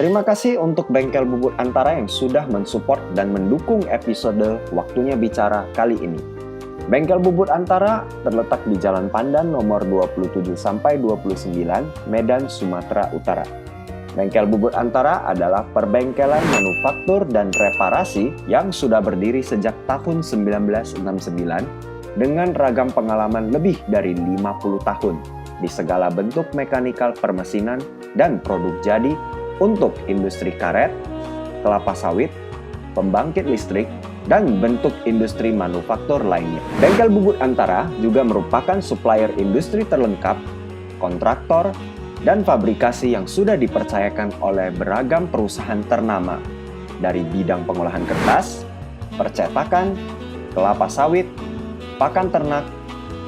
Terima kasih untuk Bengkel Bubut Antara yang sudah mensupport dan mendukung episode Waktunya Bicara kali ini. Bengkel Bubut Antara terletak di Jalan Pandan nomor 27-29, Medan, Sumatera Utara. Bengkel Bubut Antara adalah perbengkelan manufaktur dan reparasi yang sudah berdiri sejak tahun 1969 dengan ragam pengalaman lebih dari 50 tahun di segala bentuk mekanikal permesinan dan produk jadi untuk industri karet, kelapa sawit, pembangkit listrik, dan bentuk industri manufaktur lainnya. Bengkel Bubut Antara juga merupakan supplier industri terlengkap, kontraktor, dan fabrikasi yang sudah dipercayakan oleh beragam perusahaan ternama dari bidang pengolahan kertas, percetakan, kelapa sawit, pakan ternak,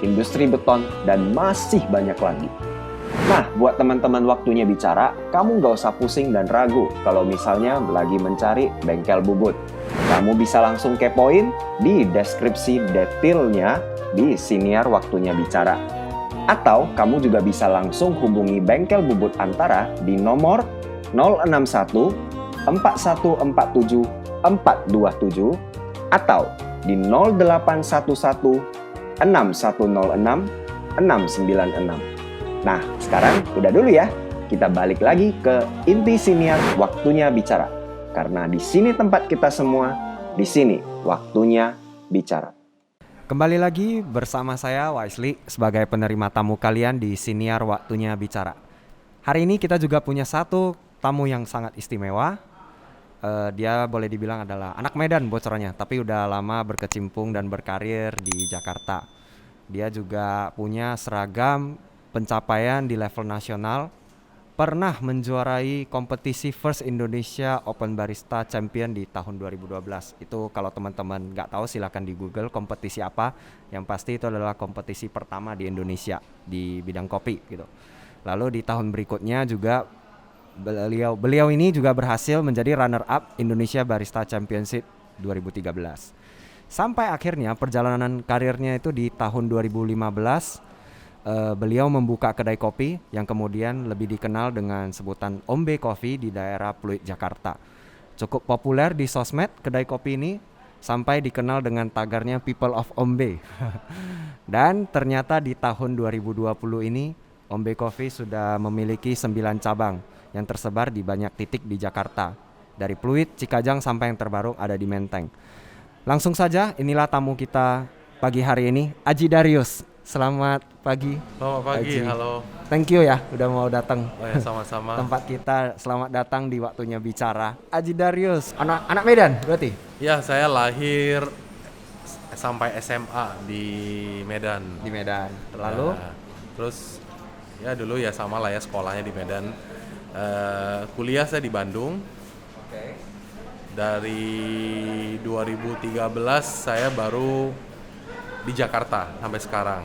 industri beton, dan masih banyak lagi. Nah, buat teman-teman Waktunya Bicara, kamu nggak usah pusing dan ragu kalau misalnya lagi mencari bengkel bubut. Kamu bisa langsung kepoin di deskripsi detailnya di Siniar Waktunya Bicara. Atau kamu juga bisa langsung hubungi Bengkel Bubut Antara di nomor 061 4147 427 atau di 0811 6106 696. Nah, sekarang udah dulu ya. Kita balik lagi ke inti Siniar Waktunya Bicara. Karena di sini tempat kita semua, di sini waktunya bicara. Kembali lagi bersama saya Wisely sebagai penerima tamu kalian di Siniar Waktunya Bicara. Hari ini kita juga punya satu tamu yang sangat istimewa. Dia boleh dibilang adalah anak Medan bocorannya, tapi udah lama berkecimpung dan berkarir di Jakarta. Dia juga punya seragam pencapaian di level nasional, pernah menjuarai kompetisi First Indonesia Open Barista Champion di tahun 2012. Itu kalau teman-teman nggak tahu silakan di Google kompetisi apa. Yang pasti itu adalah kompetisi pertama di Indonesia di bidang kopi gitu. Lalu di tahun berikutnya juga beliau ini juga berhasil menjadi runner up Indonesia Barista Championship 2013. Sampai akhirnya perjalanan karirnya itu di tahun 2015 beliau membuka kedai kopi yang kemudian lebih dikenal dengan sebutan Ombe Coffee di daerah Pluit, Jakarta. Cukup populer di sosmed kedai kopi ini sampai dikenal dengan tagarnya People of Ombe. Dan ternyata di tahun 2020 ini Ombe Coffee sudah memiliki 9 cabang yang tersebar di banyak titik di Jakarta. Dari Pluit, Cikajang sampai yang terbaru ada di Menteng. Langsung saja inilah tamu kita pagi hari ini, Aji Darius. Selamat pagi. Selamat pagi, Aji. halo. Thank you ya udah mau datang. Oh ya, sama-sama. Tempat kita, selamat datang di Waktunya Bicara. Aji Darius, anak Medan berarti? Ya, saya lahir sampai SMA di Medan. Di Medan. Lalu? Terus ya dulu ya sama lah ya sekolahnya di Medan. Kuliah saya di Bandung. Oke. Dari 2013 saya baru di Jakarta sampai sekarang.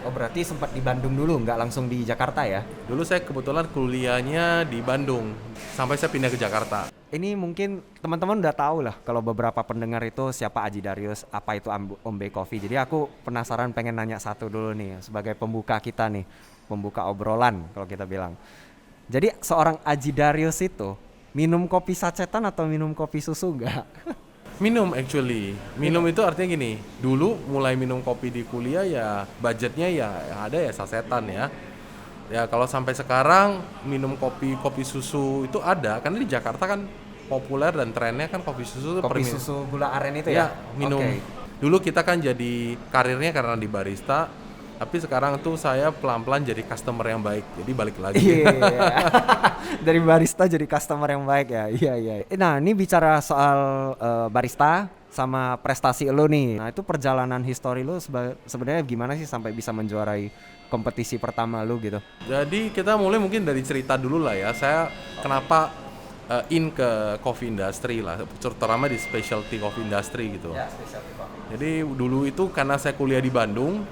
Oh berarti sempat di Bandung dulu, nggak langsung di Jakarta ya? Dulu saya kebetulan kuliahnya di Bandung, sampai saya pindah ke Jakarta. Ini mungkin teman-teman udah tahu lah kalau beberapa pendengar itu siapa Aji Darius, apa itu Ombe Coffee. Jadi aku penasaran pengen nanya satu dulu nih sebagai pembuka kita nih, pembuka obrolan kalau kita bilang. Jadi seorang Aji Darius itu minum kopi sacetan atau minum kopi susu enggak? Minum actually. Minum itu artinya gini, dulu mulai minum kopi di kuliah ya budgetnya ya ada ya sasetan ya. Ya kalau sampai sekarang minum kopi susu itu ada, karena di Jakarta kan populer dan trennya kan kopi susu. Kopi susu gula aren itu ya? Minum. Okay. Dulu kita kan jadi karirnya karena di barista, tapi sekarang tuh saya pelan-pelan jadi customer yang baik, jadi balik lagi. Dari barista jadi customer yang baik ya. Iya. Nah ini bicara soal barista sama prestasi lo nih. Nah itu perjalanan histori lo sebenarnya gimana sih sampai bisa menjuarai kompetisi pertama lo gitu? Jadi kita mulai mungkin dari cerita dulu lah ya. Saya kenapa in ke coffee industry lah, terutama di specialty coffee industry gitu. Ya, specialty coffee. Jadi dulu itu karena saya kuliah di Bandung,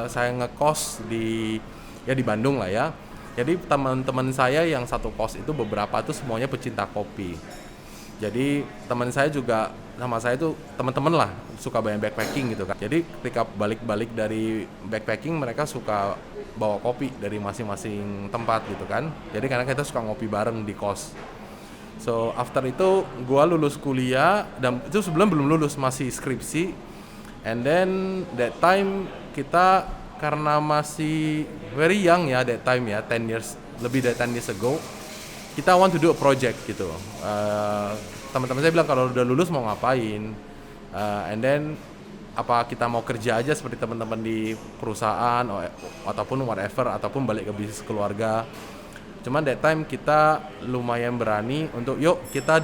saya ngekos di Bandung lah ya. Jadi teman-teman saya yang satu kos itu beberapa tuh semuanya pecinta kopi. Jadi teman saya juga sama saya itu teman-teman lah suka banyak backpacking gitu kan. Jadi ketika balik-balik dari backpacking mereka suka bawa kopi dari masing-masing tempat gitu kan. Jadi karena kita suka ngopi bareng di kos. So after itu gua lulus kuliah dan itu sebelum belum lulus masih skripsi. And then that time kita karena masih very young ya that time ya 10 years lebih dari 10 years ago kita want to do a project gitu. Teman-teman saya bilang kalau udah lulus mau ngapain, and then apa kita mau kerja aja seperti teman-teman di perusahaan ataupun whatever ataupun balik ke bisnis keluarga. Cuman that time kita lumayan berani untuk yuk kita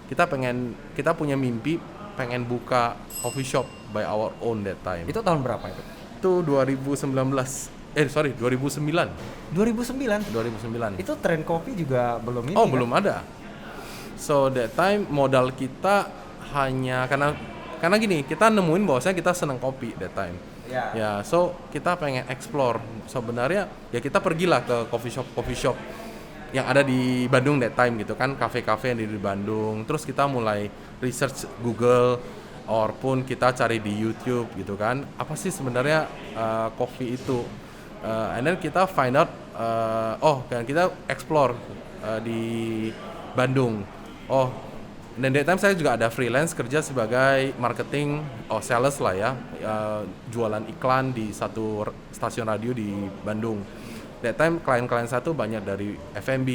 kita punya mimpi pengen buka coffee shop by our own that time. Itu tahun berapa itu? Itu 2009. 2009. Itu tren kopi juga belum ini. Oh, kan? belum ada. So that time modal kita hanya karena gini, kita nemuin bahwasanya kita seneng kopi that time. Ya, so kita pengen explore. Sebenarnya ya kita pergilah ke coffee shop yang ada di Bandung that time gitu kan, kafe-kafe yang di Bandung. Terus kita mulai research Google ataupun kita cari di YouTube gitu kan. Apa sih sebenarnya kopi itu? And then kita find out, kan kita explore di Bandung. Dan that time saya juga ada freelance kerja sebagai marketing sales lah ya, jualan iklan di satu stasiun radio di Bandung. That time klien-klien saya tuh banyak dari F&B,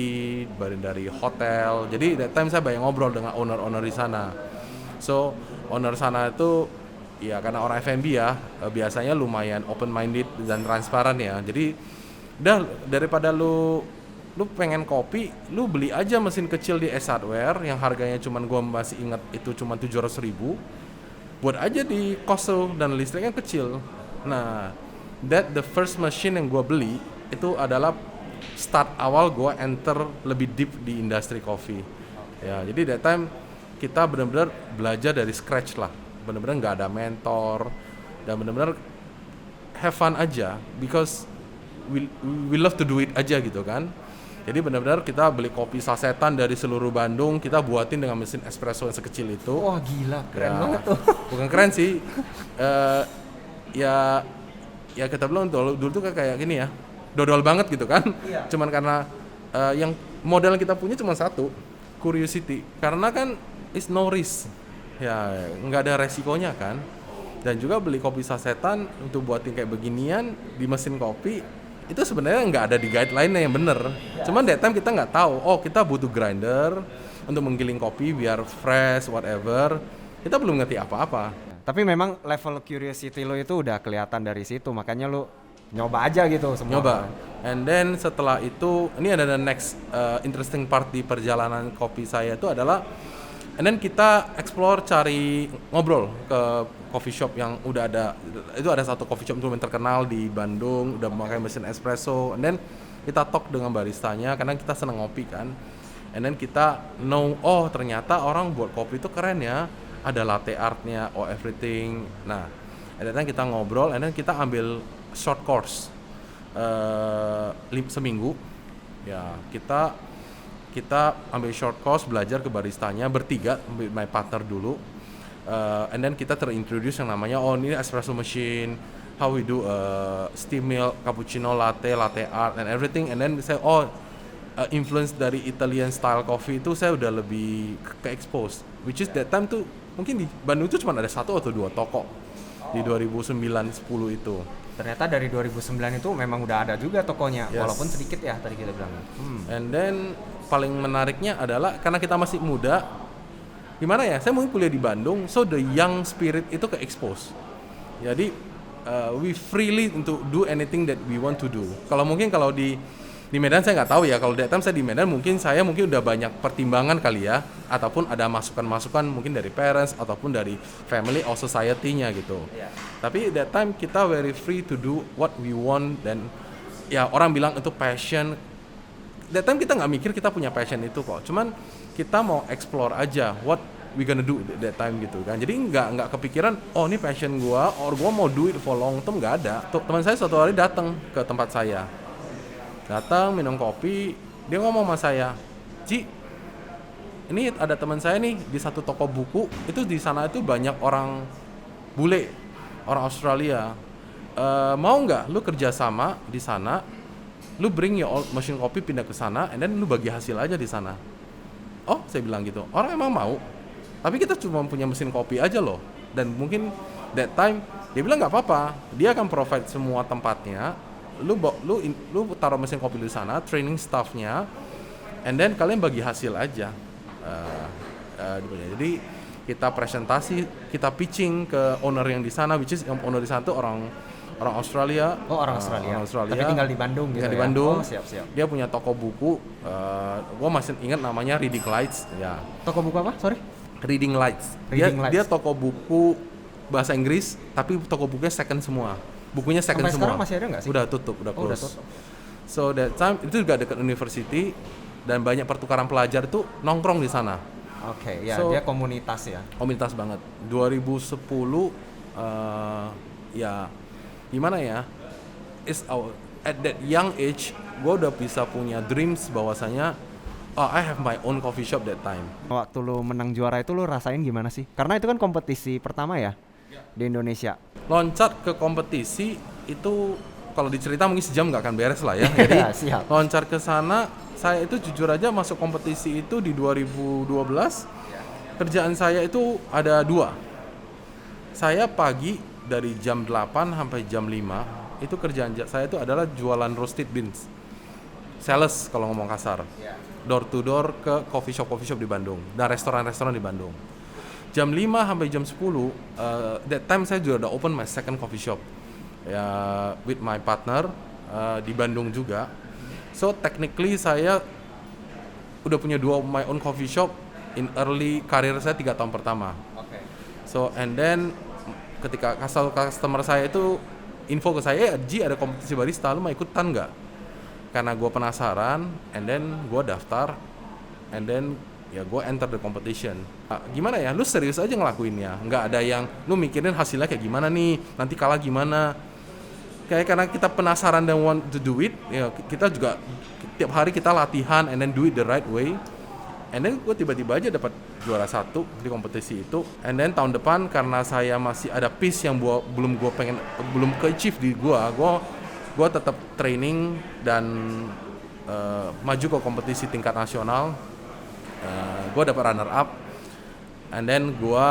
dari hotel. Jadi that time saya banyak ngobrol dengan owner-owner di sana. So owner sana itu ya karena orang F&B ya biasanya lumayan open minded dan transparan ya. Jadi udah daripada lu pengen kopi, lu beli aja mesin kecil di S Hardware yang harganya cuman gua masih ingat itu cuma 700.000. Buat aja di kos dan listriknya kecil. Nah, the first machine yang gua beli itu adalah start awal gua enter lebih deep di industri kopi. Ya, jadi that time kita benar-benar belajar dari scratch lah. Benar-benar nggak ada mentor dan benar-benar have fun aja because we love to do it aja gitu kan. Jadi benar-benar kita beli kopi sasetan dari seluruh Bandung, kita buatin dengan mesin espresso yang sekecil itu. Wah gila, keren banget tuh. Bukan keren sih, ya kita bilang dulu tuh kayak gini ya, dodol banget gitu kan. Iya. Cuman karena yang modal kita punya cuma satu, curiosity. Karena kan is no risk, ya nggak ada resikonya kan. Dan juga beli kopi sasetan untuk buatin kayak beginian di mesin kopi. Itu sebenarnya nggak ada di guideline-nya yang bener. Cuman that time kita nggak tahu, kita butuh grinder untuk menggiling kopi biar fresh, whatever. Kita belum ngerti apa-apa. Tapi memang level curiosity lo itu udah kelihatan dari situ, makanya lo nyoba aja gitu semua. Nyoba. And then setelah itu, ini ada the next interesting part di perjalanan kopi saya itu adalah, and then kita explore cari ngobrol ke coffee shop yang udah ada. Itu ada satu coffee shop yang terkenal di Bandung, udah memakai mesin espresso. And then kita talk dengan baristanya karena kita seneng ngopi kan. And then kita know, ternyata orang buat kopi itu keren ya. Ada latte artnya, everything. Nah, and then kita ngobrol, and then kita ambil short course seminggu. Ya, kita ambil short course belajar ke baristanya bertiga, my partner dulu. And then kita terintroduce yang namanya ini espresso machine, how we do steam milk, cappuccino, latte art and everything. And then saya influence dari Italian style coffee itu saya udah lebih ke expose, which is that time tuh mungkin di Bandung itu cuma ada 1 atau 2 toko di 2009-10 itu. Ternyata dari 2009 itu memang udah ada juga tokonya, Yes. Walaupun sedikit ya tadi kita bilang. And then paling menariknya adalah karena kita masih muda, gimana ya? Saya mungkin kuliah di Bandung, so the young spirit itu ke expose. Jadi we freely untuk do anything that we want to do. Kalau di Medan saya nggak tahu ya. Kalau that time saya di Medan mungkin udah banyak pertimbangan kali ya, ataupun ada masukan-masukan mungkin dari parents ataupun dari family or society-nya gitu. Yeah. Tapi that time kita very free to do what we want dan ya orang bilang itu passion. That time kita nggak mikir kita punya passion itu kok. Cuman kita mau explore aja what we gonna do that time gitu kan. Jadi nggak kepikiran ini passion gua or gua mau do it for long term, nggak ada. Teman saya suatu hari datang ke tempat saya. Datang minum kopi, dia ngomong sama saya, "Ji, ini ada teman saya nih di satu toko buku, itu di sana itu banyak orang bule, orang Australia. Mau nggak lu kerja sama di sana, lu bring your old machine copy pindah ke sana, and then lu bagi hasil aja di sana. Oh, saya bilang gitu. Orang emang mau, tapi kita cuma punya mesin kopi aja loh. Dan mungkin that time dia bilang nggak apa-apa, dia akan provide semua tempatnya. Lu taruh mesin kopi di sana, training staffnya, and then kalian bagi hasil aja. Jadi kita presentasi, kita pitching ke owner yang di sana, which is owner di sana tuh orang Australia. Oh, orang Australia. Tapi tinggal di Bandung gitu di ya. Bandung. Oh, siap. Dia punya toko buku. Gua masih ingat namanya Reading Lights. Ya. Toko buku apa? Sorry. Reading Lights. Dia toko buku bahasa Inggris, tapi toko bukunya second semua. Bukunya second sampai semua. Sekarang masih ada nggak sih? Udah tutup, udah close. Udah tutup. So that time itu juga dekat university dan banyak pertukaran pelajar tuh nongkrong di sana. Oke, ya So, dia komunitas ya. Komunitas banget. 2010 ya gimana ya? At that young age, gue udah bisa punya dreams bahwasanya I have my own coffee shop that time. Waktu lu menang juara itu lu rasain gimana sih? Karena itu kan kompetisi pertama ya di Indonesia. Loncat ke kompetisi itu kalau dicerita mungkin sejam nggak akan beres lah ya. Jadi Siap. loncat ke sana, saya itu jujur aja masuk kompetisi itu di 2012. Kerjaan saya itu ada 2. Saya pagi dari jam 8 sampai jam 5 itu kerjaan saya itu adalah jualan roasted beans. Sales kalau ngomong kasar. Door to door ke coffee shop di Bandung dan restoran-restoran di Bandung. Jam 5 sampai jam 10 that time saya juga udah open my second coffee shop. Ya with my partner di Bandung juga. So technically saya udah punya 2 my own coffee shop in early karir saya 3 tahun pertama. So and then ketika customer saya itu info ke saya, Ji ada kompetisi barista, lu mau ikutan nggak? Karena gue penasaran, and then gue daftar, and then ya gue enter the competition. Gimana ya, lu serius aja ngelakuinnya, nggak ada yang lu mikirin hasilnya kayak gimana nih, nanti kalah gimana. Kayak karena kita penasaran dan want to do it, ya kita juga tiap hari kita latihan, and then do it the right way. And then gue tiba-tiba aja dapat juara 1 di kompetisi itu. And then tahun depan karena saya masih ada piece yang belum ke-achieve di gue tetap training dan maju ke kompetisi tingkat nasional. Gue dapat runner up. And then gue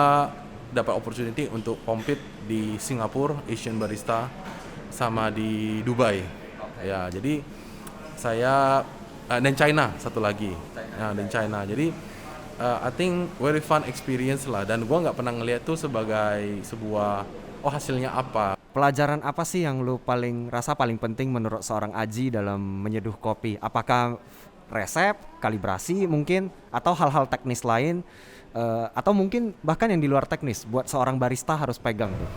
dapat opportunity untuk compete di Singapura Asian Barista sama di Dubai. Ya, jadi saya dan China satu lagi. Dan China. Jadi I think very fun experience lah, dan gue nggak pernah ngeliat tuh sebagai sebuah hasilnya apa. Pelajaran apa sih yang lu rasa paling penting menurut seorang Aji dalam menyeduh kopi? Apakah resep, kalibrasi mungkin, atau hal-hal teknis lain, atau mungkin bahkan yang di luar teknis buat seorang barista harus pegang tuh?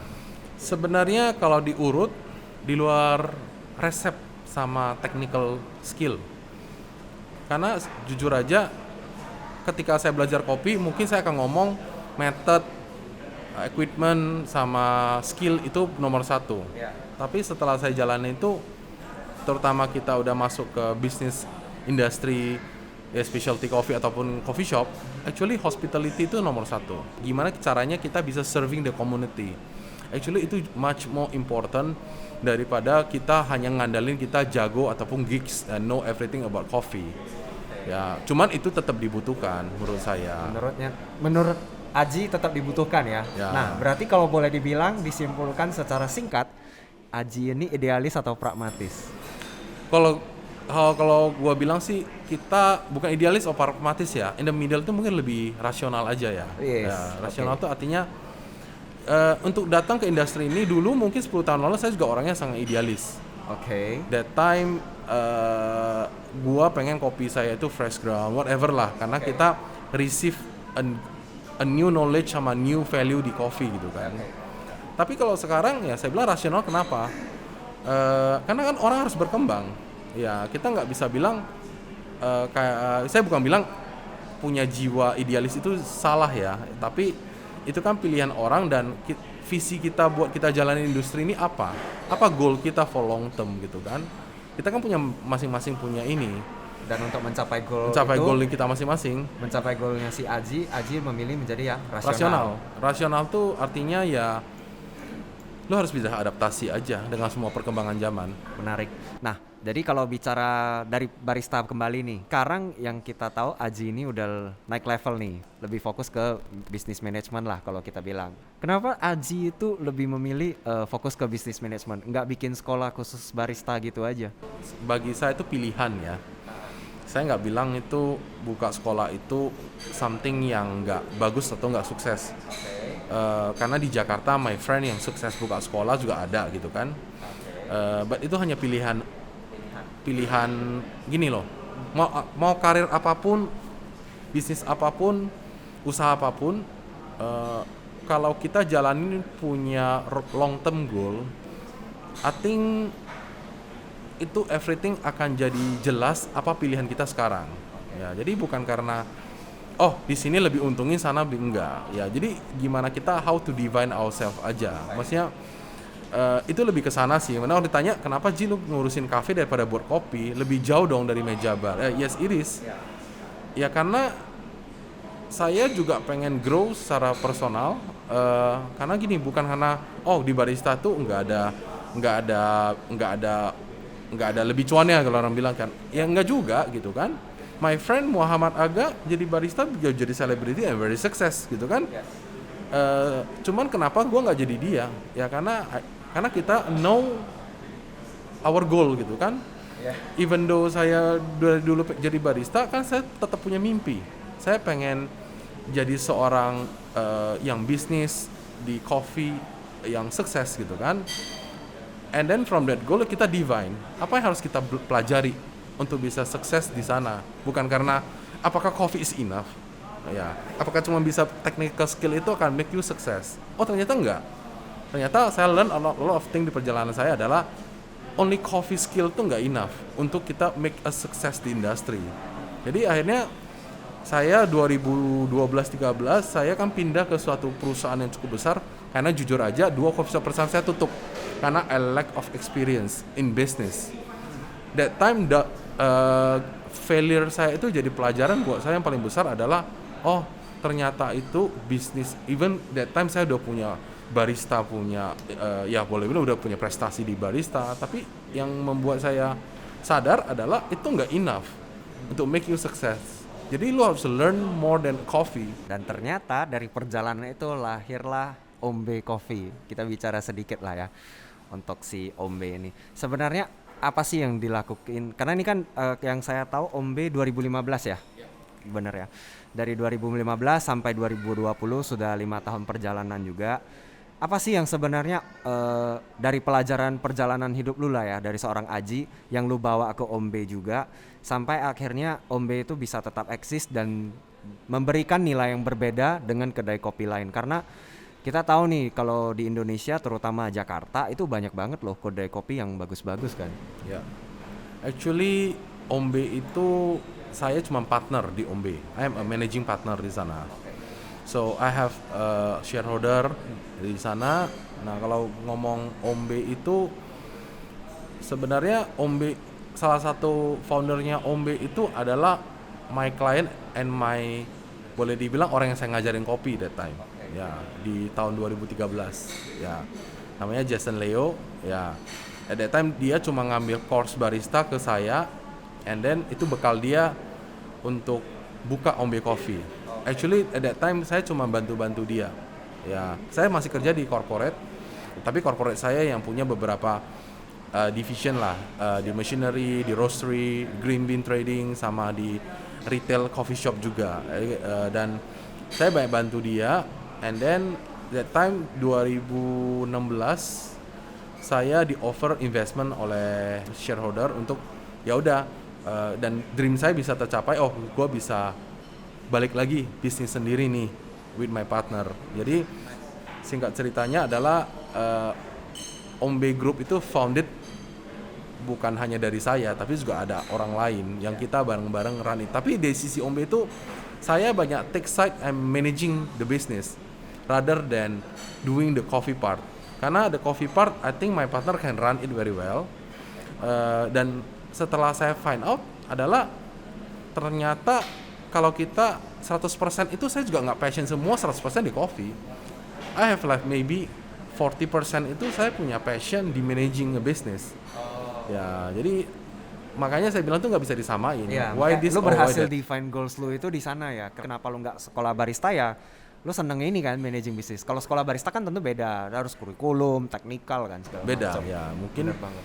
Sebenarnya kalau diurut di luar resep sama technical skill. Karena jujur aja ketika saya belajar kopi mungkin saya akan ngomong method, equipment sama skill itu nomor 1. Tapi setelah saya jalanin itu, terutama kita udah masuk ke bisnis industri ya specialty coffee ataupun coffee shop, actually hospitality itu nomor 1. Gimana caranya kita bisa serving the community. Actually itu much more important daripada kita hanya ngandalin kita jago ataupun geeks and know everything about coffee. Ya, cuman itu tetap dibutuhkan menurut saya. Menurut Aji tetap dibutuhkan ya. Nah, berarti kalau boleh dibilang, disimpulkan secara singkat, Aji ini idealis atau pragmatis? Kalau gua bilang sih kita bukan idealis atau pragmatis ya. In the middle itu mungkin lebih rasional aja ya. Yes, Ya, rasional itu artinya untuk datang ke industri ini dulu mungkin 10 tahun lalu saya juga orangnya sangat idealis. That time gua pengen kopi saya itu fresh ground, whatever lah, karena kita receive a new knowledge sama new value di coffee gitu kan. Tapi kalau sekarang ya saya bilang rasional, kenapa? Karena kan orang harus berkembang. Ya kita nggak bisa bilang saya bukan bilang punya jiwa idealis itu salah ya, tapi itu kan pilihan orang dan visi kita buat kita jalanin industri ini apa goal kita for long term gitu kan. Kita kan punya masing-masing punya ini. Dan untuk mencapai goal mencapai itu, goal kita masing-masing. mencapai goalnya si Aji memilih menjadi yang Rasional. Rasional tuh artinya ya lo harus bisa adaptasi aja dengan semua perkembangan zaman. Menarik. Nah, jadi kalau bicara dari barista kembali nih, sekarang yang kita tahu Aji ini udah naik level nih, lebih fokus ke bisnis manajemen lah kalau kita bilang. Kenapa Aji itu lebih memilih fokus ke bisnis manajemen, nggak bikin sekolah khusus barista gitu aja? Bagi saya itu pilihan ya. Saya nggak bilang itu buka sekolah itu something yang nggak bagus atau nggak sukses. Karena di Jakarta my friend yang sukses buka sekolah juga ada gitu kan. But itu hanya pilihan gini loh. Mau karir apapun, bisnis apapun, usaha apapun, kalau kita jalanin punya long term goal, I think itu everything akan jadi jelas apa pilihan kita sekarang. Ya, jadi bukan karena di sini lebih untungin, sana enggak. Ya, jadi gimana kita how to define ourselves aja. Maksudnya itu lebih ke sana sih. Mana orang ditanya kenapa Ji lu ngurusin kafe daripada buat kopi, lebih jauh dong dari meja bar. Yes it is. Ya karena saya juga pengen grow secara personal. Karena gini, bukan karena di barista tuh nggak ada lebih cuannya kalau orang bilang kan. Ya enggak juga gitu kan. My friend Muhammad Aga jadi barista jadi celebrity and very success gitu kan. Cuman kenapa gue nggak jadi dia? Ya karena kita know our goal gitu kan. Even though saya dulu jadi barista kan saya tetap punya mimpi. Saya pengen jadi seorang yang bisnis di coffee yang sukses gitu kan. And then from that goal kita divine. Apa yang harus kita pelajari untuk bisa sukses di sana? Bukan karena apakah coffee is enough? Ya, apakah cuma bisa technical skill itu akan make you success? Ternyata enggak. Ternyata saya learn a lot of thing di perjalanan saya adalah only coffee skill tuh enggak enough untuk kita make a success di industri. Jadi akhirnya saya 2012-13 saya kan pindah ke suatu perusahaan yang cukup besar karena jujur aja 2 coffee shop perusahaan saya tutup karena I lack of experience in business. That time failure saya itu jadi pelajaran buat saya yang paling besar adalah ternyata itu bisnis. Even that time saya udah punya barista, punya ya boleh bilang udah punya prestasi di barista, tapi yang membuat saya sadar adalah itu nggak enough untuk make you success. Jadi lu harus learn more than coffee. Dan ternyata dari perjalanan itu lahirlah Ombe Coffee. Kita bicara sedikit lah ya untuk si Ombe ini. Sebenarnya apa sih yang dilakukan? Karena ini kan yang saya tahu Ombe 2015 ya? Bener ya? Dari 2015 sampai 2020 sudah 5 tahun perjalanan juga. Apa sih yang sebenarnya dari pelajaran perjalanan hidup lu lah ya, dari seorang Aji yang lu bawa ke Ombe juga, sampai akhirnya Ombe itu bisa tetap eksis dan memberikan nilai yang berbeda dengan kedai kopi lain? Karena kita tahu nih kalau di Indonesia terutama Jakarta itu banyak banget loh kedai kopi yang bagus-bagus kan. Ya, actually Ombe itu saya cuma partner di Ombe. I am a managing partner di sana. So I have a shareholder di sana. Nah kalau ngomong Ombe itu sebenarnya Ombe, salah satu foundernya Ombe itu adalah my client and my, boleh dibilang orang yang saya ngajarin kopi that time. Ya, di tahun 2013. Ya, namanya Jason Leo. Ya, at that time dia cuma ngambil course barista ke saya, and then itu bekal dia untuk buka Ombe Coffee. Actually at that time saya cuma bantu-bantu dia. Ya, saya masih kerja di corporate, tapi corporate saya yang punya beberapa division lah, di machinery, di roastery, green bean trading, sama di retail coffee shop juga. Dan saya banyak bantu dia. And then that time 2016 saya di offer investment oleh shareholder untuk ya udah dan dream saya bisa tercapai. Gue bisa balik lagi bisnis sendiri nih with my partner. Jadi singkat ceritanya adalah Ombe Group itu founded bukan hanya dari saya, tapi juga ada orang lain yang kita bareng-bareng run it. Tapi dari sisi Ombe itu saya banyak take side and managing the business rather than doing the coffee part. Karena the coffee part, I think my partner can run it very well. Dan setelah saya find out adalah ternyata kalau kita 100% itu saya juga nggak passion semua 100% di coffee. I have like maybe 40% itu saya punya passion di managing a business. Ya, jadi makanya saya bilang tuh nggak bisa disamain. Iya, Why this lu or why berhasil that? define goals lu itu di sana ya. Kenapa lu nggak sekolah barista ya? Lu seneng ini kan managing bisnis. Kalau sekolah barista kan tentu beda, harus kurikulum, teknikal kan segala Beda macam. ya, mungkin Bener banget.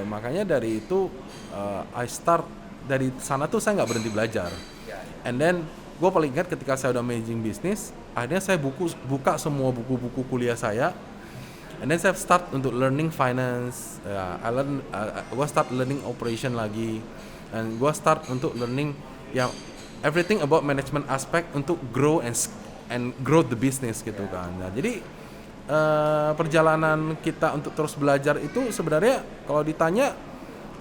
makanya dari itu I start dari sana tuh saya nggak berhenti belajar. And then gue paling ingat ketika saya udah managing bisnis, akhirnya saya buka semua buku-buku kuliah saya. And then saya start untuk learning finance, gue start learning operation lagi, and gue start untuk learning yang everything about management aspect untuk grow and grow the business gitu kan. Nah, jadi perjalanan kita untuk terus belajar itu sebenarnya kalau ditanya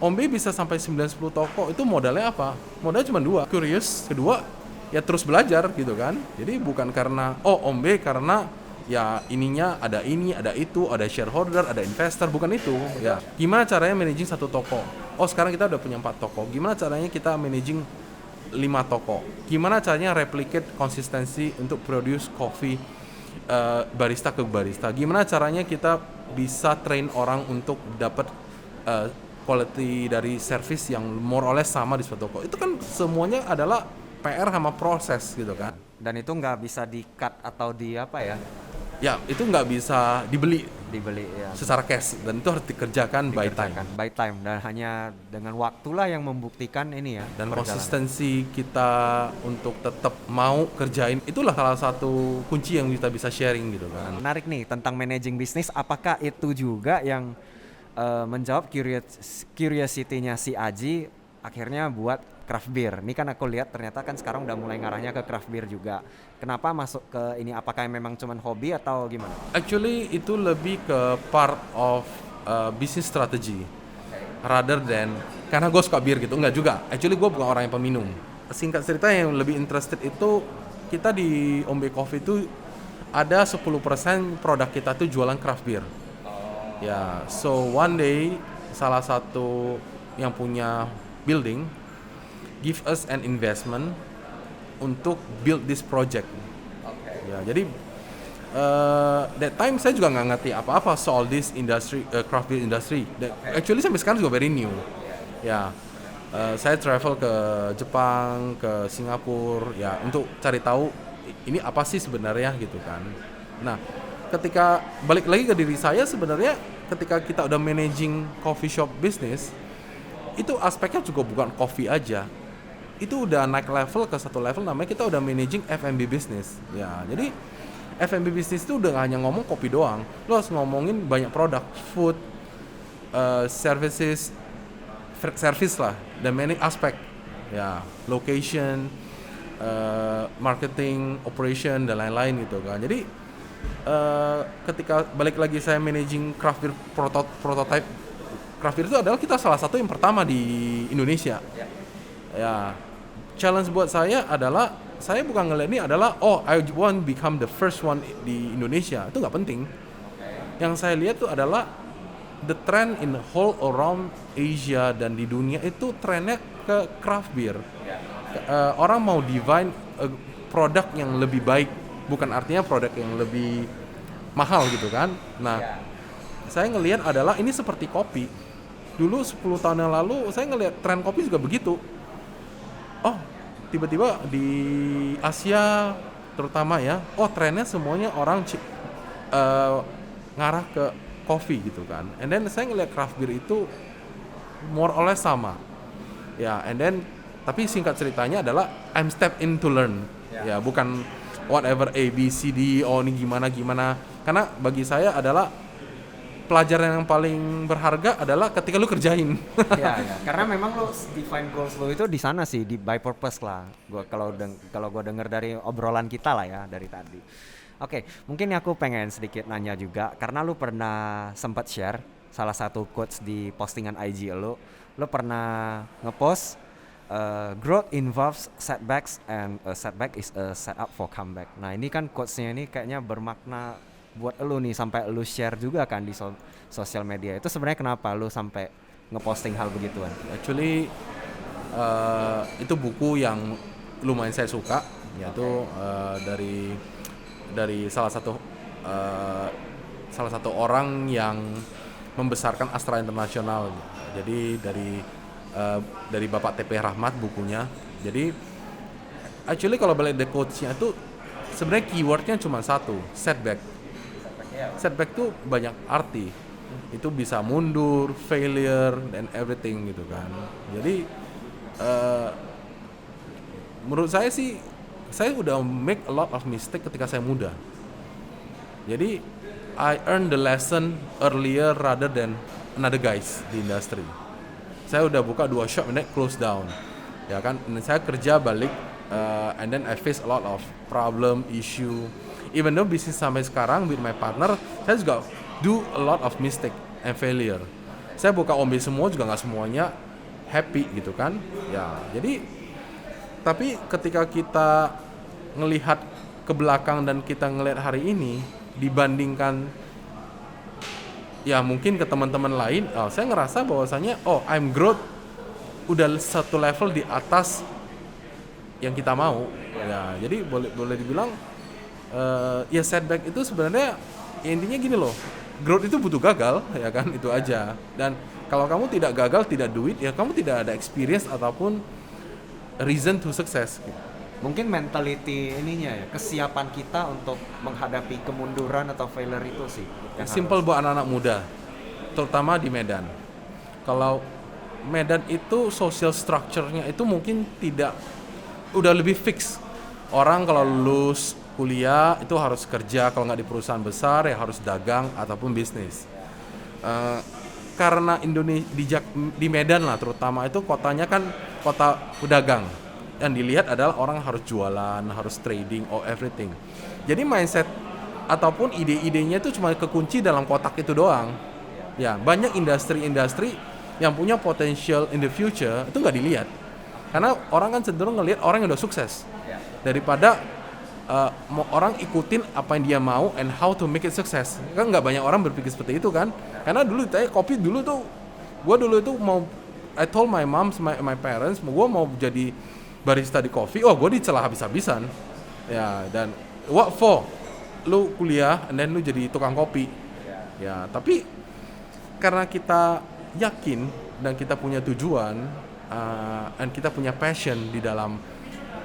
Ombe bisa sampai 9-10 toko itu modalnya apa? Modalnya cuma 2, curious, kedua ya terus belajar gitu kan. Jadi bukan karena Ombe karena ya ininya ada ini, ada itu, ada shareholder, ada investor, bukan itu ya. Gimana caranya managing satu toko? Sekarang kita udah punya 4 toko. Gimana caranya kita managing 5 toko? Gimana caranya replicate konsistensi untuk produce coffee barista ke barista? Gimana caranya kita bisa train orang untuk dapat quality dari service yang more or less sama di suatu toko? Itu kan semuanya adalah PR sama proses gitu kan. Dan itu nggak bisa di-cut atau di apa ya? Ya, itu nggak bisa dibeli Ya. secara cash dan itu harus dikerjakan by time. By time dan hanya dengan waktulah yang membuktikan ini ya. Dan perjalanan. konsistensi kita untuk tetap mau kerjain itulah salah satu kunci yang kita bisa sharing gitu kan. Menarik nih tentang managing bisnis, apakah itu juga yang menjawab curiosity-nya si Aji akhirnya buat craft beer. Ini kan aku lihat ternyata kan sekarang udah mulai ngarahnya ke craft beer juga. Kenapa masuk ke ini? Apakah memang cuman hobi atau gimana? Actually itu lebih ke part of business strategy rather than karena gue suka bir gitu, enggak juga. Actually gue bukan orang yang peminum. Singkat cerita yang lebih interested itu kita di Ombe Coffee itu ada 10% produk kita tuh jualan craft beer. Ya, so one day salah satu yang punya building give us an investment untuk build this project. Ya, jadi that time saya juga nggak ngerti apa-apa soal this industry, craft beer industry. Actually sampai sekarang juga very new. Ya, saya travel ke Jepang, ke Singapura, ya untuk cari tahu ini apa sih sebenarnya gitu kan. Nah, ketika balik lagi ke diri saya sebenarnya ketika kita udah managing coffee shop business itu aspeknya juga bukan coffee aja, itu udah naik level ke satu level namanya kita udah managing F&B business ya. Jadi F&B business itu udah gak hanya ngomong kopi doang, lo harus ngomongin banyak produk, food, services, service lah, dan many aspek ya, location, marketing, operation dan lain-lain gitu kan. Jadi ketika balik lagi saya managing craft beer prototype craft beer itu adalah kita salah satu yang pertama di Indonesia. Ya, challenge buat saya adalah saya bukan ngeliat ini adalah I want become the first one di Indonesia, itu nggak penting. Yang saya lihat tuh adalah the trend in whole around Asia dan di dunia itu trennya ke craft beer. Orang mau divine produk yang lebih baik, bukan artinya produk yang lebih mahal gitu kan. Nah, saya ngelihat adalah ini seperti kopi. Dulu 10 tahun yang lalu saya ngelihat tren kopi juga begitu. Tiba-tiba di Asia terutama ya, trennya semuanya orang ngarah ke kopi gitu kan. And then saya ngelihat craft beer itu more or less sama. Ya, and then tapi singkat ceritanya adalah I'm step in to learn. Ya, bukan whatever A, B, C, D, ini gimana. Karena bagi saya adalah pelajaran yang paling berharga adalah ketika lu kerjain. Ya. Karena memang lo define goals lo itu di sana sih, di by purpose lah. Gua kalau gua dengar dari obrolan kita lah ya dari tadi. Oke, mungkin aku pengen sedikit nanya juga karena lu pernah sempat share salah satu quotes di postingan IG lo. Lo pernah ngepost growth involves setbacks and a setback is a setup for comeback. Nah, ini kan quotes-nya ini kayaknya bermakna buat lu nih sampai lu share juga kan di sosial media. Itu sebenarnya kenapa lu sampai ngeposting hal begituan? Actually Itu buku yang lumayan saya suka, yaitu dari salah satu orang yang membesarkan Astra International. Jadi dari Bapak TP Rahmat bukunya. Jadi actually kalau balik the quotes-nya itu sebenarnya keywordnya cuma satu, setback. Setback tuh banyak arti. Itu bisa mundur, failure, and everything gitu kan. Jadi menurut saya sih, saya udah make a lot of mistake ketika saya muda. Jadi I earned the lesson earlier rather than another guys di industri. Saya udah buka 2 shop and then close down, ya kan. Dan saya kerja balik, and then I face a lot of problem, issue. Even though bisnis sampai sekarang with my partner, saya juga do a lot of mistake and failure. Saya buka ombe semua juga nggak semuanya happy gitu kan. Ya, jadi tapi ketika kita ngelihat ke belakang dan kita ngelihat hari ini dibandingkan ya mungkin ke teman-teman lain, saya ngerasa bahwasanya I'm growth udah satu level di atas yang kita mau. Ya, jadi boleh dibilang ya setback itu sebenarnya ya intinya gini loh, growth itu butuh gagal, ya kan, itu aja. Dan kalau kamu tidak gagal, tidak do it, ya kamu tidak ada experience ataupun reason to success. Mungkin mentality ininya ya, kesiapan kita untuk menghadapi kemunduran atau failure itu sih. Simple buat anak-anak muda, terutama di Medan. Kalau Medan itu social structure-nya itu mungkin tidak, udah lebih fix. Orang kalau lulus kuliah itu harus kerja, kalau nggak di perusahaan besar ya harus dagang ataupun bisnis. Karena Indonesia di Medan lah terutama itu kotanya kan kota pedagang. Yang dilihat adalah orang harus jualan, harus trading, everything. Jadi mindset ataupun ide-idenya itu cuma kekunci dalam kotak itu doang. Ya, banyak industri-industri yang punya potential in the future itu nggak dilihat. Karena orang kan cenderung ngelihat orang yang udah sukses. Daripada orang ikutin apa yang dia mau and how to make it success. Kan nggak banyak orang berpikir seperti itu kan. Karena dulu kopi dulu tuh, gue dulu itu mau, I told my mom, my parents, gue mau jadi barista di kopi, gue dicela habis-habisan. Ya, dan what for? Lu kuliah and then lu jadi tukang kopi. Ya, tapi karena kita yakin dan kita punya tujuan dan kita punya passion di dalam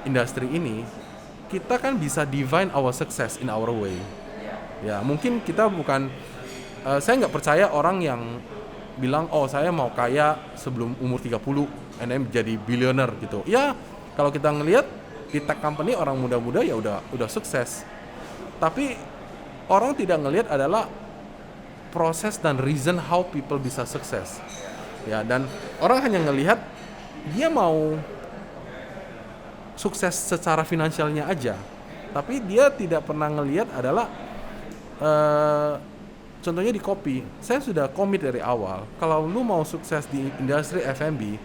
industri ini, kita kan bisa define our success in our way. Ya, mungkin kita bukan, saya nggak percaya orang yang bilang, saya mau kaya sebelum umur 30 and then jadi billionaire gitu. Ya, kalau kita ngelihat di tech company orang muda-muda ya udah sukses. Tapi orang tidak ngelihat adalah proses dan reason how people bisa sukses. Ya, dan orang hanya ngelihat dia mau sukses secara finansialnya aja. Tapi dia tidak pernah ngelihat adalah contohnya di kopi. Saya sudah komit dari awal. Kalau lu mau sukses di industri F&B,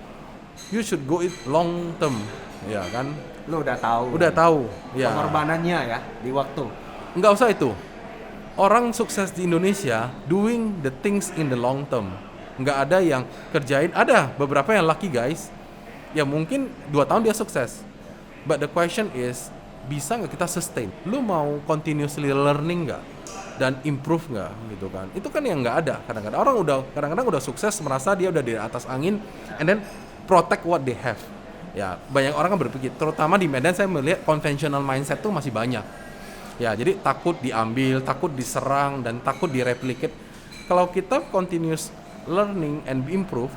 you should go it long term. Ya kan? Lu udah tahu. Udah tahu. Ya. Pengorbanannya ya di waktu. Nggak usah itu. Orang sukses di Indonesia doing the things in the long term. Nggak ada yang kerjain. Ada beberapa yang lucky guys. Ya mungkin 2 tahun dia sukses. But the question is, bisa nggak kita sustain? Lu mau continuously learning nggak? Dan improve nggak gitu kan? Itu kan yang nggak ada. Kadang-kadang udah sukses, merasa dia udah di atas angin, and then protect what they have. Ya, banyak orang kan berpikir, terutama di Medan saya melihat conventional mindset tuh masih banyak. Ya, jadi takut diambil, takut diserang, dan takut direplicate. Kalau kita continuous learning and improve,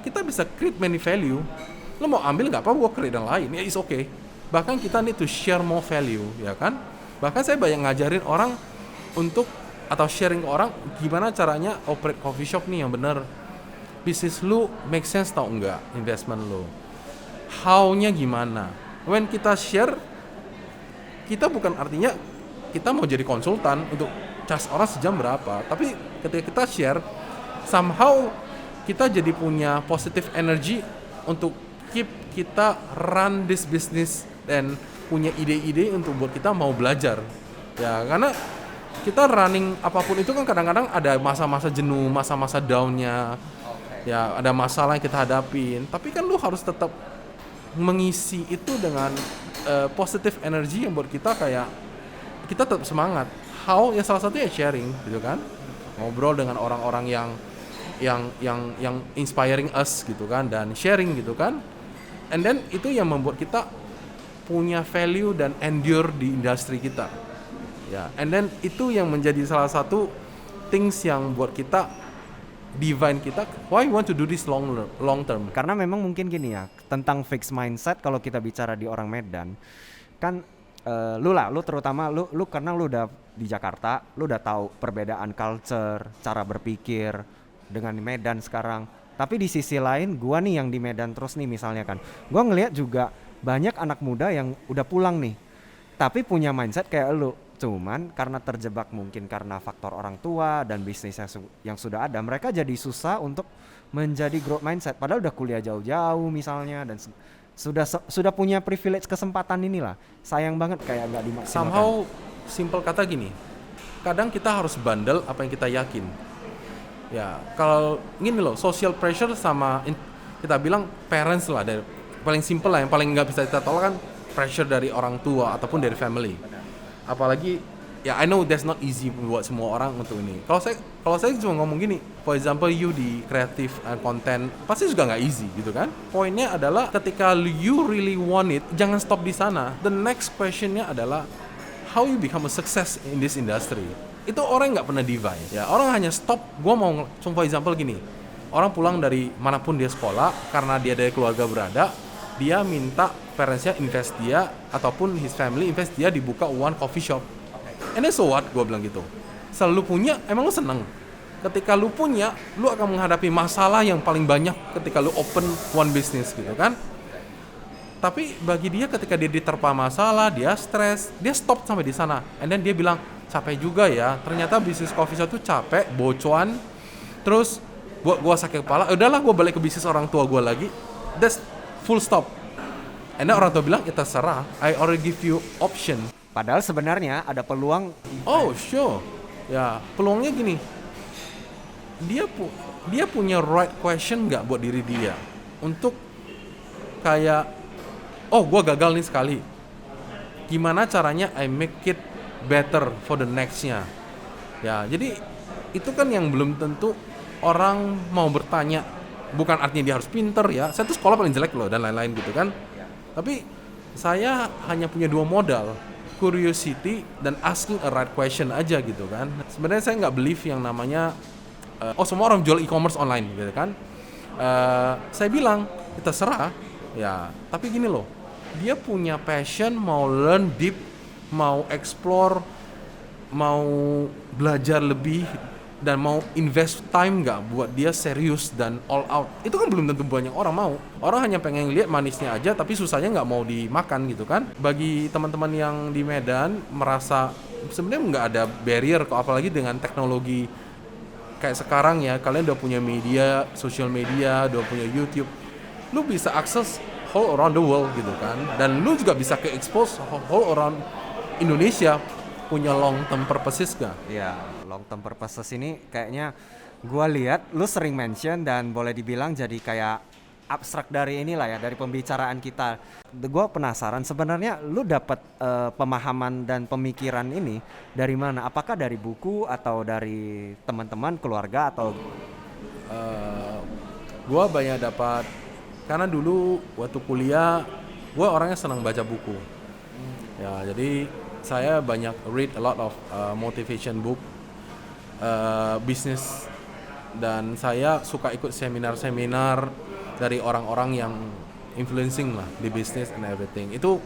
kita bisa create many value. Lo mau ambil nggak apa-apa, gue create yang lain, ya it's okay. Bahkan kita need to share more value, ya kan? Bahkan saya banyak ngajarin orang untuk, atau sharing ke orang, gimana caranya operate coffee shop nih yang bener. Bisnis lu make sense tau enggak, investment lu. How-nya gimana? When kita share, kita bukan artinya kita mau jadi konsultan untuk charge orang sejam berapa. Tapi ketika kita share, somehow kita jadi punya positive energy untuk keep kita run this business dan punya ide-ide untuk buat kita mau belajar. Ya, karena kita running apapun itu kan kadang-kadang ada masa-masa jenuh, masa-masa down-nya. Ya, ada masalah yang kita hadapin. Tapi kan lu harus tetap mengisi itu dengan positive energy yang buat kita kayak kita tetap semangat. How? Ya salah satunya sharing gitu kan, ngobrol dengan orang-orang yang inspiring us gitu kan, dan sharing gitu kan, and then itu yang membuat kita punya value dan endure di industri kita ya, and then itu yang menjadi salah satu things yang buat kita divine kita why we want to do this long term. Karena memang mungkin gini ya, tentang fixed mindset kalau kita bicara di orang Medan kan, lu terutama lu karena lu udah di Jakarta, lu udah tahu perbedaan culture, cara berpikir dengan di Medan sekarang. Tapi di sisi lain gua nih yang di Medan terus nih misalnya kan, gua ngelihat juga banyak anak muda yang udah pulang nih tapi punya mindset kayak lu, cuman karena terjebak mungkin karena faktor orang tua dan bisnis yang sudah ada, mereka jadi susah untuk menjadi growth mindset padahal udah kuliah jauh-jauh misalnya dan sudah punya privilege kesempatan inilah, sayang banget kayak nggak dimaksimalkan. Somehow simple kata gini, kadang kita harus bandel apa yang kita yakin ya. Kalau gini loh, social pressure sama kita bilang parents lah, dari paling simple lah, yang paling nggak bisa kita tolak kan pressure dari orang tua ataupun dari family. Apalagi ya I know that's not easy buat semua orang untuk ini. Kalau saya cuma ngomong gini, for example you di creative content pasti juga nggak easy gitu kan. Poinnya adalah ketika you really want it, jangan stop di sana. The next questionnya adalah how you become a success in this industry. Itu orang nggak pernah divine ya. Orang hanya stop, gue mau for example gini, orang pulang dari manapun dia sekolah karena dia dari keluarga berada, dia minta parentsnya invest dia ataupun his family invest dia dibuka one coffee shop. And then so what? Gue bilang gitu. Selalu punya, emang lu seneng? Ketika lu punya, lu akan menghadapi masalah yang paling banyak ketika lu open one business gitu kan. Tapi bagi dia ketika dia diterpa masalah, dia stres, dia stop sampai di sana. And then dia bilang, capek juga ya. Ternyata bisnis coffee shop tuh capek, bocuan. Terus gua sakit kepala, udahlah gua balik ke bisnis orang tua gua lagi. That's full stop. And then orang tua bilang, ya terserah, I already give you option. Padahal sebenarnya ada peluang. Oh sure, ya peluangnya gini, dia punya right question nggak buat diri dia untuk kayak, oh gue gagal nih sekali, gimana caranya I make it better for the nextnya. Ya jadi itu kan yang belum tentu orang mau bertanya. Bukan artinya dia harus pinter ya, saya tuh sekolah paling jelek loh dan lain-lain gitu kan. Tapi saya hanya punya dua modal, curiosity dan asking a right question aja gitu kan. Sebenarnya saya nggak believe yang namanya semua orang jual e-commerce online gitu kan. Saya bilang kita serah ya, tapi gini loh, dia punya passion, mau learn deep, mau explore, mau belajar lebih, dan mau invest time nggak buat dia serius dan all out. Itu kan belum tentu banyak orang mau. Orang hanya pengen lihat manisnya aja, tapi susahnya nggak mau dimakan gitu kan. Bagi teman-teman yang di Medan merasa sebenarnya nggak ada barrier kok, apalagi dengan teknologi kayak sekarang ya. Kalian udah punya media, social media, udah punya YouTube, lu bisa akses whole around the world gitu kan. Dan lu juga bisa ke-expose whole around Indonesia. Punya long term purposes gak? Ya, long term purposes ini kayaknya gua lihat lu sering mention dan boleh dibilang jadi kayak abstrak dari inilah ya, dari pembicaraan kita. Gua penasaran sebenarnya lu dapat pemahaman dan pemikiran ini dari mana? Apakah dari buku atau dari teman-teman, keluarga atau Gua banyak dapat karena dulu waktu kuliah gua orangnya senang baca buku. Ya, jadi saya banyak read a lot of motivation book, business, dan saya suka ikut seminar-seminar dari orang-orang yang influencing lah di business and everything itu.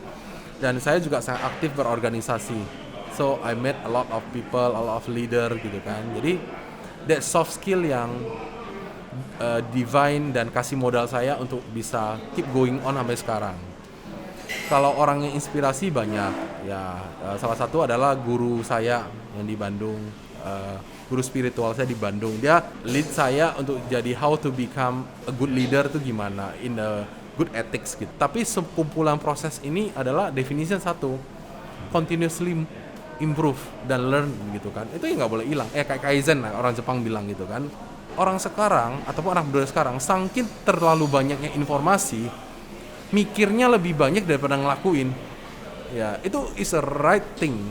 Dan saya juga sangat aktif berorganisasi, so I met a lot of people, a lot of leader gitu kan. Jadi that soft skill yang divine dan kasih modal saya untuk bisa keep going on sampai sekarang. Kalau orang yang inspirasi banyak ya, salah satu adalah guru saya yang di Bandung, guru spiritual saya di Bandung. Dia lead saya untuk jadi how to become a good leader tuh gimana, in a good ethics gitu. Tapi sekumpulan proses ini adalah definition satu, continuously improve dan learn gitu kan. Itu yang nggak boleh hilang. Kayak Kaizen lah, orang Jepang bilang gitu kan. Orang sekarang ataupun anak muda sekarang saking terlalu banyaknya informasi, mikirnya lebih banyak daripada ngelakuin. Ya, itu is a right thing.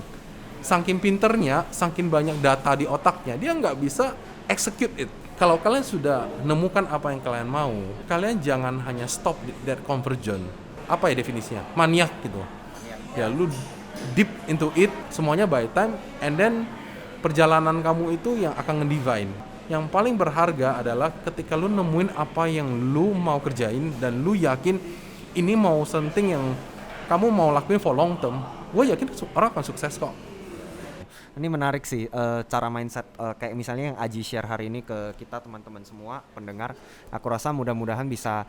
Saking pinternya, saking banyak data di otaknya, dia nggak bisa execute it. Kalau kalian sudah nemukan apa yang kalian mau, kalian jangan hanya stop di that conversion. Apa ya definisinya? Maniak gitu. Ya, lu deep into it, semuanya by time, and then perjalanan kamu itu yang akan ngedivine. Yang paling berharga adalah ketika lu nemuin apa yang lu mau kerjain dan lu yakin ini mau something yang kamu mau lakuin for long term, gue yakin orang akan sukses kok. Ini menarik sih cara mindset kayak misalnya yang Aji share hari ini ke kita teman-teman semua pendengar. Aku rasa mudah-mudahan bisa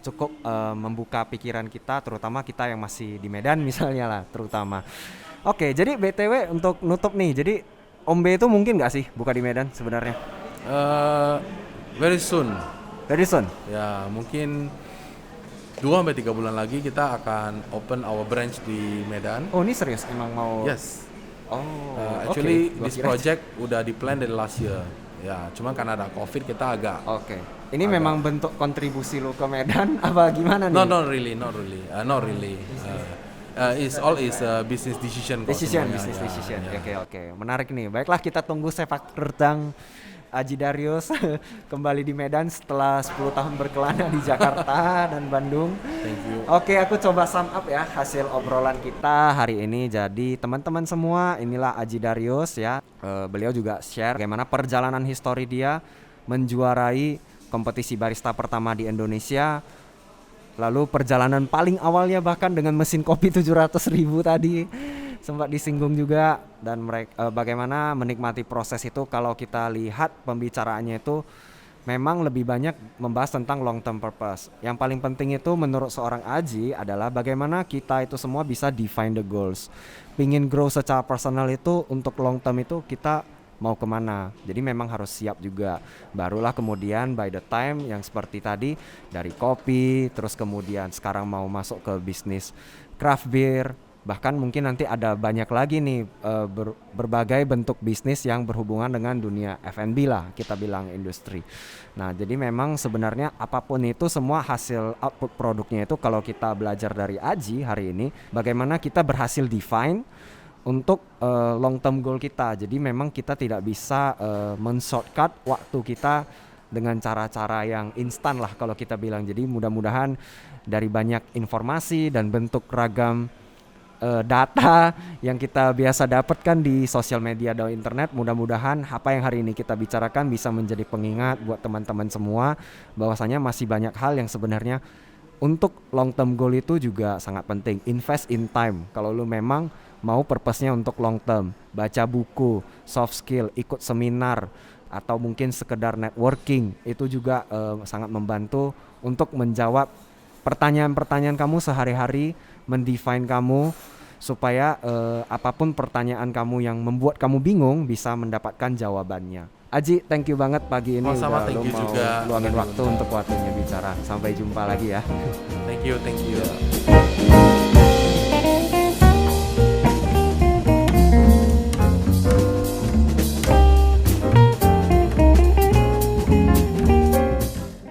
cukup membuka pikiran kita, terutama kita yang masih di Medan misalnya lah terutama. Oke, jadi BTW untuk nutup nih, jadi Om B itu mungkin nggak sih buka di Medan sebenarnya? Very soon. Very soon? Ya, mungkin 2-3 bulan lagi kita akan open our branch di Medan. Oh, ini serius emang mau? Yes. Oh, Actually okay. this project udah di plan dari last year. Ya, cuman karena ada COVID kita agak. Oke. Ini memang bentuk kontribusi lu ke Medan apa gimana nih? No, not really. It's all business decision. Business decision. Oke. Menarik nih. Baiklah, kita tunggu sepak terjang Aji Darius kembali di Medan setelah 10 tahun berkelana di Jakarta dan Bandung. Thank you. Oke, aku coba sum up ya hasil obrolan kita hari ini. Jadi teman-teman semua, inilah Aji Darius ya. Beliau juga share bagaimana perjalanan histori dia menjuarai kompetisi barista pertama di Indonesia. Lalu perjalanan paling awalnya bahkan dengan mesin kopi 700.000 tadi sempat disinggung juga, dan mereka bagaimana menikmati proses itu. Kalau kita lihat pembicaraannya itu memang lebih banyak membahas tentang long term purpose. Yang paling penting itu menurut seorang Aji adalah bagaimana kita itu semua bisa define the goals. Pingin grow secara personal itu untuk long term itu kita mau kemana. Jadi memang harus siap juga. Barulah kemudian by the time yang seperti tadi dari kopi, terus kemudian sekarang mau masuk ke bisnis craft beer. Bahkan mungkin nanti ada banyak lagi nih berbagai bentuk bisnis yang berhubungan dengan dunia F&B lah, kita bilang industri. Nah, jadi memang sebenarnya apapun itu semua hasil output produknya itu kalau kita belajar dari Aji hari ini, bagaimana kita berhasil define untuk long term goal kita. Jadi memang kita tidak bisa men-shortcut waktu kita dengan cara-cara yang instan lah kalau kita bilang. Jadi mudah-mudahan dari banyak informasi dan bentuk ragam data yang kita biasa dapatkan di sosial media dan internet, mudah-mudahan apa yang hari ini kita bicarakan bisa menjadi pengingat buat teman-teman semua bahwasanya masih banyak hal yang sebenarnya untuk long term goal itu juga sangat penting. Invest in time. Kalau lu memang mau purpose-nya untuk long term, baca buku, soft skill, ikut seminar, atau mungkin sekedar networking, itu juga sangat membantu untuk menjawab pertanyaan-pertanyaan kamu sehari-hari, mendefine kamu supaya apapun pertanyaan kamu yang membuat kamu bingung bisa mendapatkan jawabannya. Aji, thank you banget pagi ini Sama-sama, udah thank lu you mau juga. luangin waktu untuk waktunya bicara. Sampai jumpa lagi ya. Thank you.